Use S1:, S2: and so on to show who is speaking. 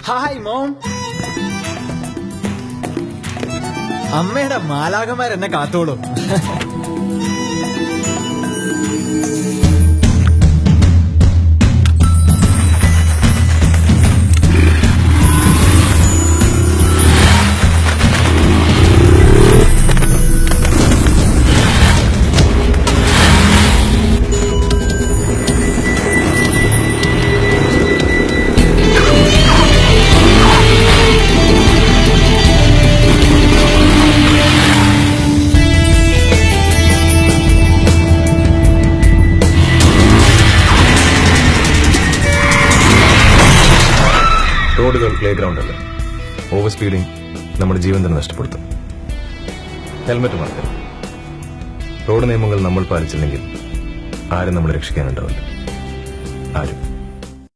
S1: Hi mom. അമ്മയുടെ മാലാഖമാരെന്നെ കാത്തോളും.
S2: റോഡുകൾ play ground അല്ല. ഓവർ സ്പീഡിംഗ് നമ്മുടെ ജീവൻ തന്നെ നഷ്ടപ്പെടുത്തും. ഹെൽമെറ്റ് മറക്കരുത്. റോഡ് നിയമങ്ങൾ നമ്മൾ പാലിച്ചില്ലെങ്കിൽ ആരും നമ്മളെ രക്ഷിക്കാനുണ്ടാവില്ല. ആരും.